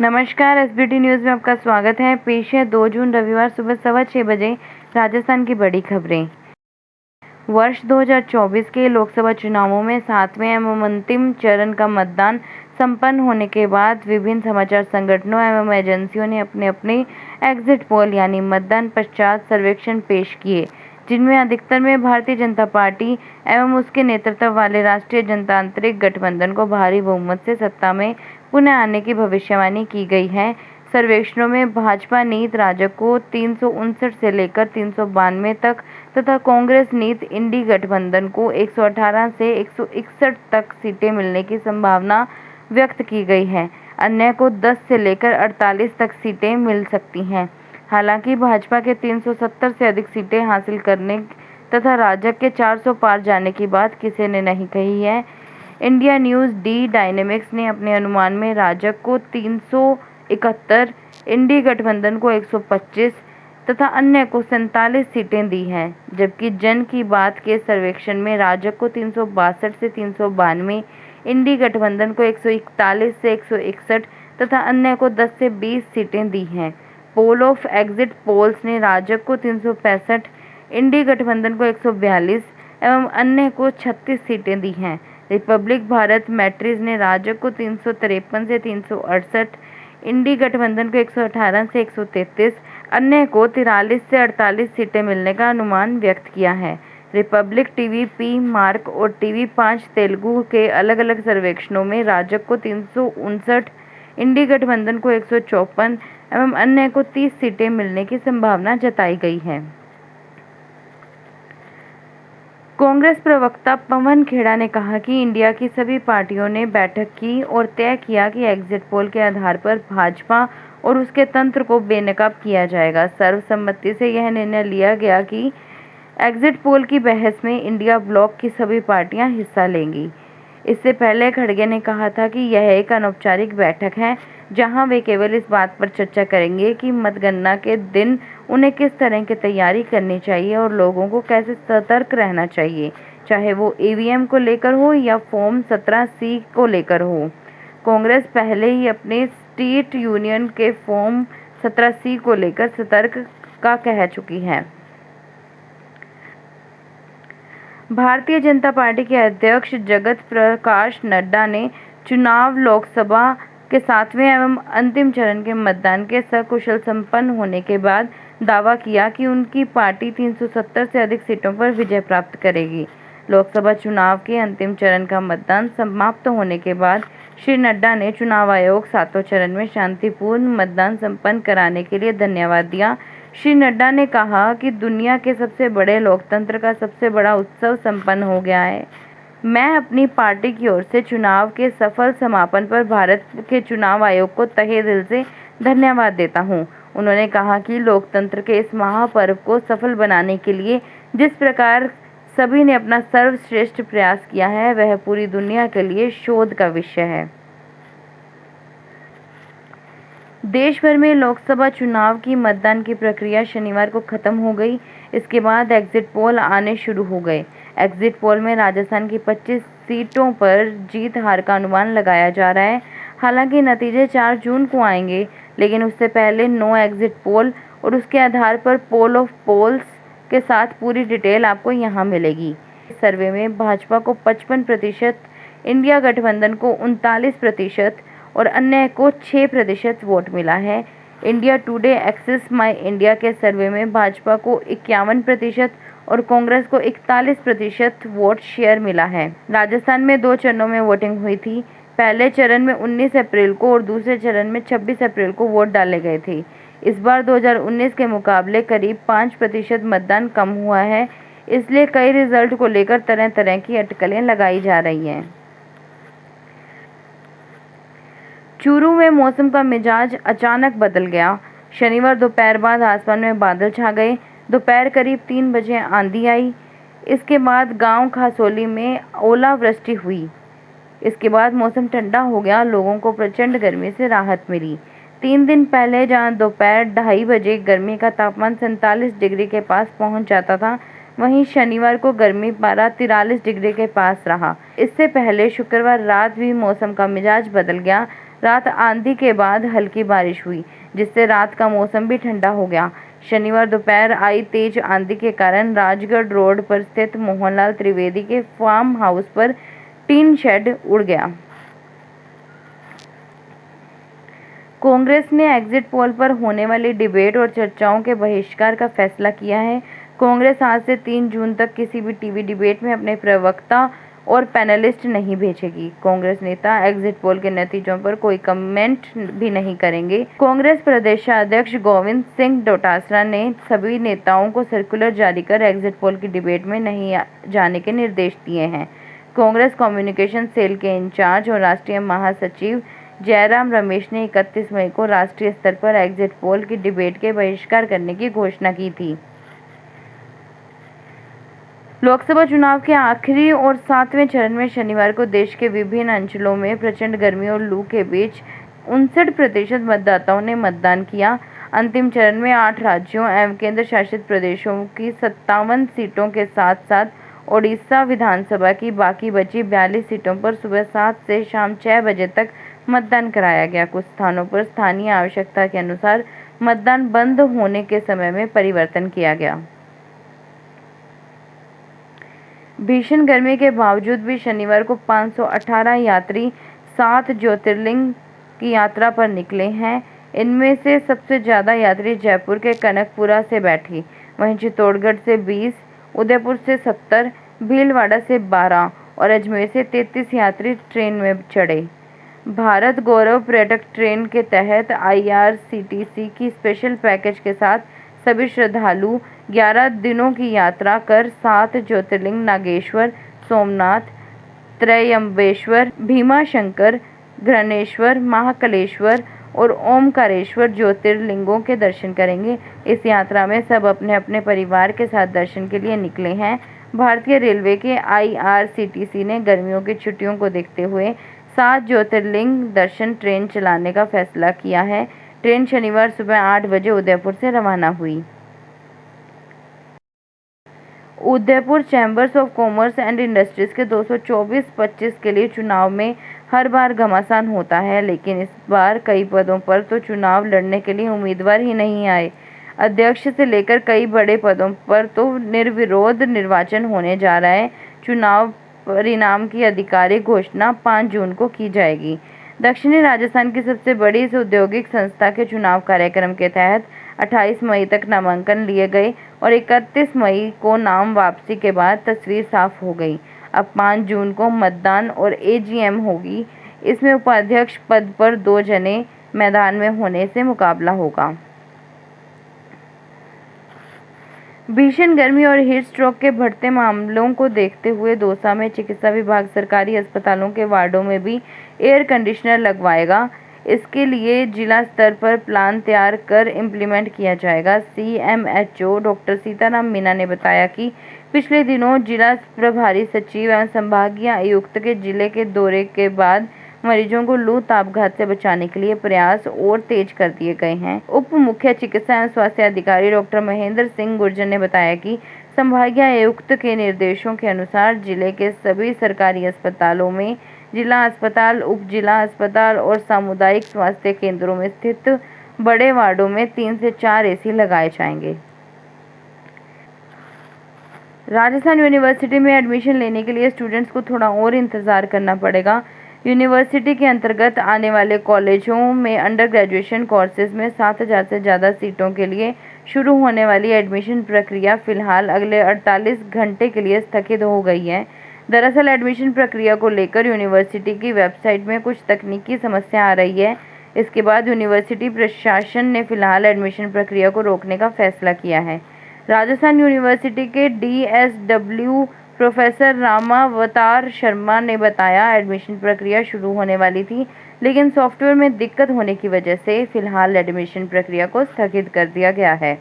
नमस्कार, SBT news में आपका स्वागत है। पेश है 2 जून रविवार सुबह 6:15 बजे राजस्थान की बड़ी खबरें। वर्ष 2024 के लोकसभा चुनावों में 7वें एवं अंतिम चरण का मतदान संपन्न होने के बाद विभिन्न समाचार संगठनों एवं एजेंसियों ने अपने एग्जिट पोल यानी मतदान पश्चात सर्वेक्षण पेश किए, जिनमें अधिकतर में भारतीय जनता पार्टी एवं उसके नेतृत्व वाले राष्ट्रीय जनतांत्रिक गठबंधन को भारी बहुमत से सत्ता में पुनः आने की भविष्यवाणी की गई है। सर्वेक्षणों में भाजपा नीत राजग को 359 से लेकर 392 तक तथा कांग्रेस नीत इंडी गठबंधन को 118 से 161 तक सीटें मिलने की संभावना व्यक्त की गई है। अन्य को 10 से लेकर 48 तक सीटें मिल सकती हैं। हालांकि भाजपा के 370 से अधिक सीटें हासिल करने तथा राजग के 400 पार जाने की बात किसी ने नहीं कही है। इंडिया न्यूज़ डी डायनेमिक्स ने अपने अनुमान में राजग को 371, इंडी गठबंधन को 125 तथा अन्य को 47 सीटें दी हैं, जबकि जन की बात के सर्वेक्षण में राजग को 362 से 392, इंडी गठबंधन को 141 से 161 तथा अन्य को 10 से 20 सीटें दी हैं। पोल ऑफ एग्जिट पोल्स ने राजग को 365, इंडी गठबंधन को 142 एवं अन्य को 36 सीटें दी हैं। रिपब्लिक भारत मैट्रिज ने राजग को 353 से 368, इंडी गठबंधन को 118 से 133, अन्य को 43 से 48 सीटें मिलने का अनुमान व्यक्त किया है। रिपब्लिक टीवी पी मार्क और टीवी 5 तेलुगु के अलग अलग सर्वेक्षणों में राजग को 359, इंडी गठबंधन को 154 एवं अन्य को 30 सीटें मिलने की संभावना जताई गई है। कांग्रेस प्रवक्ता पवन खेड़ा ने कहा कि इंडिया की सभी पार्टियों ने बैठक की और तय किया कि एग्जिट पोल के आधार पर भाजपा और उसके तंत्र को बेनकाब किया जाएगा। सर्वसम्मति से यह निर्णय लिया गया कि एग्जिट पोल की बहस में इंडिया ब्लॉक की सभी पार्टियां हिस्सा लेंगी। इससे पहले खड़गे ने कहा था कि यह एक अनौपचारिक बैठक है, जहां वे केवल इस बात पर चर्चा करेंगे कि मतगणना के दिन उन्हें किस तरह की तैयारी करनी चाहिए और लोगों को कैसे सतर्क रहना चाहिए, चाहे वो ईवीएम को लेकर हो या फॉर्म 17C को लेकर हो। कांग्रेस पहले ही अपने स्टेट यूनियन के फॉर्म 17C को लेकर सतर्क का कह चुकी है। भारतीय जनता पार्टी के अध्यक्ष जगत प्रकाश नड्डा ने चुनाव लोकसभा के 7वें एवं अंतिम चरण के मतदान के सकुशल संपन्न होने के बाद दावा किया कि उनकी पार्टी 370 से अधिक सीटों पर विजय प्राप्त करेगी। लोकसभा चुनाव के अंतिम चरण का मतदान समाप्त होने के बाद श्री नड्डा ने चुनाव आयोग 7वें चरण में शांतिपूर्ण मतदान संपन्न कराने के लिए धन्यवाद दिया। श्री नड्डा ने कहा कि दुनिया के सबसे बड़े लोकतंत्र का सबसे बड़ा उत्सव संपन्न हो गया है। मैं अपनी पार्टी की ओर से चुनाव के सफल समापन पर भारत के चुनाव आयोग को तहे दिल से धन्यवाद देता हूं। उन्होंने कहा कि लोकतंत्र के इस महापर्व को सफल बनाने के लिए जिस प्रकार सभी ने अपना सर्वश्रेष्ठ प्रयास किया है, वह पूरी दुनिया के लिए शोध का विषय है। देश भर में लोकसभा चुनाव की मतदान की प्रक्रिया शनिवार को खत्म हो गई। इसके बाद एग्जिट पोल आने शुरू हो गए। एग्जिट पोल में राजस्थान की 25 सीटों पर जीत हार का अनुमान लगाया जा रहा है। हालांकि नतीजे 4 जून को आएंगे, लेकिन उससे पहले नो एग्जिट पोल और उसके आधार पर पोल ऑफ पोल्स के साथ पूरी डिटेल आपको यहाँ मिलेगी। इस सर्वे में भाजपा को 55%, इंडिया गठबंधन को 39% और अन्य को 6% वोट मिला है। इंडिया टुडे एक्सिस माई इंडिया के सर्वे में भाजपा को 51% और कांग्रेस को 41% वोट शेयर मिला है। राजस्थान में 2 चरणों में वोटिंग हुई थी। पहले चरण में 19 अप्रैल को और दूसरे चरण में 26 अप्रैल को वोट डाले गए थे। इस बार 2019 के मुकाबले करीब 5% मतदान कम हुआ है, इसलिए कई रिजल्ट को लेकर तरह तरह की अटकलें लगाई जा रही हैं। चूरू में मौसम का मिजाज अचानक बदल गया। शनिवार दोपहर बाद आसमान में बादल छा गए। दोपहर करीब 3 बजे आंधी आई। इसके बाद गांव खासोली में ओलावृष्टि हुई। इसके बाद मौसम ठंडा हो गया। लोगों को प्रचंड गर्मी से राहत मिली। 3 दिन पहले जहां दोपहर 2:30 बजे गर्मी का तापमान 47 डिग्री के पास पहुंच जाता था, वहीं शनिवार को गर्मी पारा 43 डिग्री के पास रहा। इससे पहले शुक्रवार रात भी मौसम का मिजाज बदल गया। रात आंधी के बाद हल्की बारिश हुई, जिससे रात का मौसम भी ठंडा हो गया। शनिवार दोपहर आई तेज आंधी के कारण राजगढ़ रोड पर स्थित मोहनलाल त्रिवेदी के फार्म हाउस पर टीन शेड उड़ गया। कांग्रेस ने एग्जिट पोल पर होने वाली डिबेट और चर्चाओं के बहिष्कार का फैसला किया है। कांग्रेस आज से 3 जून तक किसी भी टीवी डिबेट में अपने प्रवक्ता और पैनलिस्ट नहीं भेजेगी। कांग्रेस नेता एग्जिट पोल के नतीजों पर कोई कमेंट भी नहीं करेंगे। कांग्रेस प्रदेशाध्यक्ष गोविंद सिंह डोटासरा ने सभी नेताओं को सर्कुलर जारी कर एग्जिट पोल की डिबेट में नहीं जाने के निर्देश दिए हैं। कांग्रेस कम्युनिकेशन सेल के इंचार्ज और राष्ट्रीय महासचिव जयराम रमेश ने 31 मई को राष्ट्रीय स्तर पर एग्जिट पोल की डिबेट के बहिष्कार करने की घोषणा की थी। लोकसभा चुनाव के आखिरी और 7वें चरण में शनिवार को देश के विभिन्न अंचलों में प्रचंड गर्मी और लू के बीच 59% मतदाताओं ने मतदान किया। अंतिम चरण में 8 राज्यों एवं केंद्र शासित प्रदेशों की 57 सीटों के साथ साथ ओडिशा विधानसभा की बाकी बची 42 सीटों पर सुबह 7 से शाम 6 बजे तक मतदान कराया गया। कुछ स्थानों पर स्थानीय आवश्यकता के अनुसार मतदान बंद होने के समय में परिवर्तन किया गया। भीषण गर्मी के बावजूद भी शनिवार को 518 यात्री 7 ज्योतिर्लिंग की यात्रा पर निकले हैं। इनमें से सबसे ज़्यादा यात्री जयपुर के कनकपुरा से बैठी, वहीं चित्तौड़गढ़ से 20, उदयपुर से 70, भीलवाड़ा से 12 और अजमेर से 33 यात्री ट्रेन में चढ़े। भारत गौरव पर्यटक ट्रेन के तहत IRCTC की स्पेशल पैकेज के साथ सभी श्रद्धालु 11 दिनों की यात्रा कर 7 ज्योतिर्लिंग नागेश्वर, सोमनाथ, त्रयंबेश्वर, भीमाशंकर, घृणेश्वर, महाकालेश्वर और ओमकारेश्वर ज्योतिर्लिंगों के दर्शन करेंगे। इस यात्रा में सब अपने अपने परिवार के साथ दर्शन के लिए निकले हैं। भारतीय रेलवे के IRCTC ने गर्मियों की छुट्टियों को देखते हुए 7 ज्योतिर्लिंग दर्शन ट्रेन चलाने का फैसला किया है। ट्रेन शनिवार सुबह 8 बजे उदयपुर से रवाना हुई। Udaipur chambers of commerce and industries के 224-25 के लिए चुनाव में हर बार घमासान होता है, लेकिन इस बार कई पदों पर तो चुनाव लड़ने के लिए उम्मीदवार ही नहीं आए। अध्यक्ष से लेकर कई बड़े पदों पर तो निर्विरोध निर्वाचन होने जा रहा है। चुनाव परिणाम की आधिकारिक घोषणा 5 जून को की जाएगी। दक्षिणी राजस्थान की सबसे बड़ी इस औद्योगिक संस्था के चुनाव कार्यक्रम के तहत 28 मई तक नामांकन लिए गए और 31 मई को नाम वापसी के बाद तस्वीर साफ हो गई। अब 5 जून को मतदान और AGM होगी। इसमें उपाध्यक्ष पद पर 2 जने मैदान में होने से मुकाबला होगा। भीषण गर्मी और हीट स्ट्रोक के बढ़ते मामलों को देखते हुए दौसा में चिकित्सा विभाग सरकारी अस्पतालों के वार्डों में भी एयर कंडीशनर लगवाएगा। इसके लिए जिला स्तर पर प्लान तैयार कर इम्प्लीमेंट किया जाएगा। CMHO डॉक्टर सीताराम मीना ने बताया कि पिछले दिनों जिला प्रभारी सचिव एवं संभागीय आयुक्त के जिले के दौरे के बाद मरीजों को लू तापघात से बचाने के लिए प्रयास और तेज कर दिए गए हैं। उप मुख्य चिकित्सा एवं स्वास्थ्य अधिकारी डॉक्टर महेंद्र सिंह गुर्जर ने बताया कि संभागीय आयुक्त के निर्देशों के अनुसार जिले के सभी सरकारी अस्पतालों में जिला अस्पताल, उप जिला अस्पताल और सामुदायिक स्वास्थ्य केंद्रों में स्थित बड़े वार्डों में 3 से 4 AC लगाए जाएंगे। राजस्थान यूनिवर्सिटी में एडमिशन लेने के लिए स्टूडेंट्स को थोड़ा और इंतजार करना पड़ेगा। यूनिवर्सिटी के अंतर्गत आने वाले कॉलेजों में अंडर ग्रेजुएशन कोर्सेज में 7000 से ज़्यादा सीटों के लिए शुरू होने वाली एडमिशन प्रक्रिया फिलहाल अगले 48 घंटे के लिए स्थगित हो गई है। दरअसल एडमिशन प्रक्रिया को लेकर यूनिवर्सिटी की वेबसाइट में कुछ तकनीकी समस्या आ रही है। इसके बाद यूनिवर्सिटी प्रशासन ने फिलहाल एडमिशन प्रक्रिया को रोकने का फैसला किया है। राजस्थान यूनिवर्सिटी के DSW प्रोफेसर रामावतार शर्मा ने बताया, एडमिशन प्रक्रिया शुरू होने वाली थी, लेकिन सॉफ्टवेयर में दिक्कत होने की वजह से फिलहाल एडमिशन प्रक्रिया को स्थगित कर दिया गया है।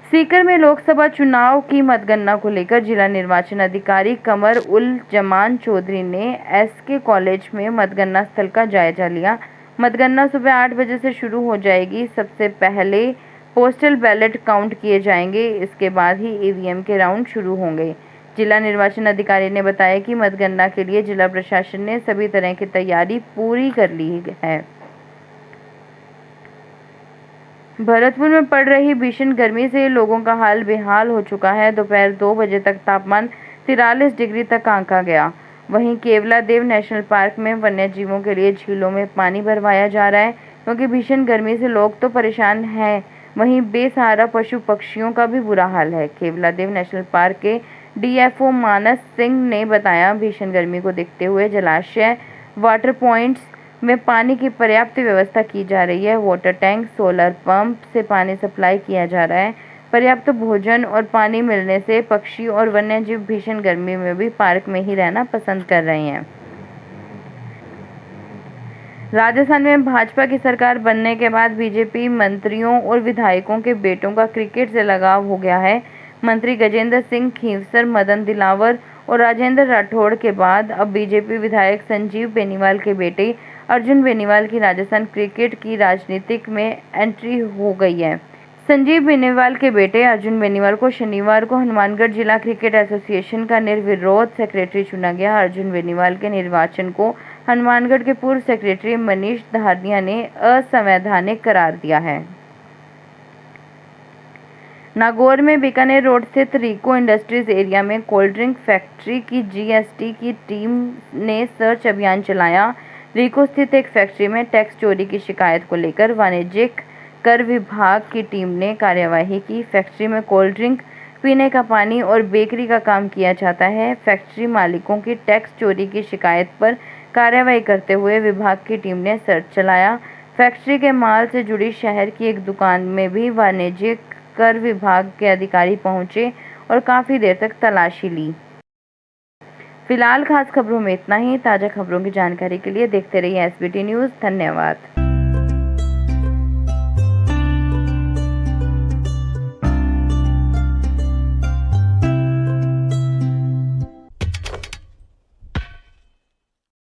सीकर में लोकसभा चुनाव की मतगणना को लेकर जिला निर्वाचन अधिकारी कमर उल जमान चौधरी ने SK कॉलेज में मतगणना स्थल का जायजा लिया। मतगणना सुबह 8 बजे से शुरू हो जाएगी। सबसे पहले पोस्टल बैलेट काउंट किए जाएंगे, इसके बाद ही EVM के राउंड शुरू होंगे। जिला निर्वाचन अधिकारी ने बताया कि मतगणना के लिए जिला प्रशासन ने सभी तरह की तैयारी पूरी कर ली है। भरतपुर में पड़ रही भीषण गर्मी से लोगों का हाल बेहाल हो चुका है। दोपहर 2 बजे तक तापमान 43 डिग्री तक आंका गया। वहीं केवलादेव नेशनल पार्क में वन्य जीवों के लिए झीलों में पानी भरवाया जा रहा है, क्योंकि भीषण गर्मी से लोग तो परेशान हैं, वहीं बेसहारा पशु पक्षियों का भी बुरा हाल है। केवलादेव नेशनल पार्क के डीएफओ मानस सिंह ने बताया, भीषण गर्मी को देखते हुए जलाशय, वाटर पॉइंट्स में पानी की पर्याप्त व्यवस्था की जा रही है। वाटर टैंक, सोलर पंप से पानी सप्लाई किया जा रहा है। पर्याप्त भोजन और पानी मिलने से पक्षी और वन्यजीव भीषण गर्मी में भी पार्क में ही रहना पसंद कर रहे हैं। राजस्थान में भाजपा की सरकार बनने के बाद बीजेपी मंत्रियों और विधायकों के बेटों का क्रिकेट से लगाव हो गया है। मंत्री गजेंद्र सिंह खींवसर, मदन दिलावर और राजेंद्र राठौड़ के बाद अब बीजेपी विधायक संजीव बेनीवाल के बेटे अर्जुन बेनीवाल की राजस्थान क्रिकेट की राजनीतिक में एंट्री हो गई है। संजीव बेनीवाल के बेटे अर्जुन बेनीवाल को शनिवार को हनुमानगढ़ जिला क्रिकेट एसोसिएशन का निर्विरोध सेक्रेटरी चुना गया। अर्जुन बेनीवाल के निर्वाचन को हनुमानगढ़ के पूर्व सेक्रेटरी मनीष धारनिया ने असंवैधानिक करार दिया है। नागौर में बीकानेर रोड स्थित रिको इंडस्ट्रीज एरिया में कोल्ड ड्रिंक फैक्ट्री की जीएसटी की टीम ने सर्च अभियान चलाया। रिको स्थित एक फैक्ट्री में टैक्स चोरी की शिकायत को लेकर वाणिज्यिक कर विभाग की टीम ने कार्यवाही की। फैक्ट्री में कोल्ड ड्रिंक, पीने का पानी और बेकरी का काम किया जाता है। फैक्ट्री मालिकों की टैक्स चोरी की शिकायत पर कार्रवाई करते हुए विभाग की टीम ने सर्च चलाया। फैक्ट्री के माल से जुड़ी शहर की एक दुकान में भी वाणिज्यिक कर विभाग के अधिकारी पहुंचे और काफी देर तक तलाशी ली। फिलहाल खास खबरों में इतना ही। ताज़ा खबरों की जानकारी के लिए देखते रहिए एसबीटी न्यूज़। धन्यवाद।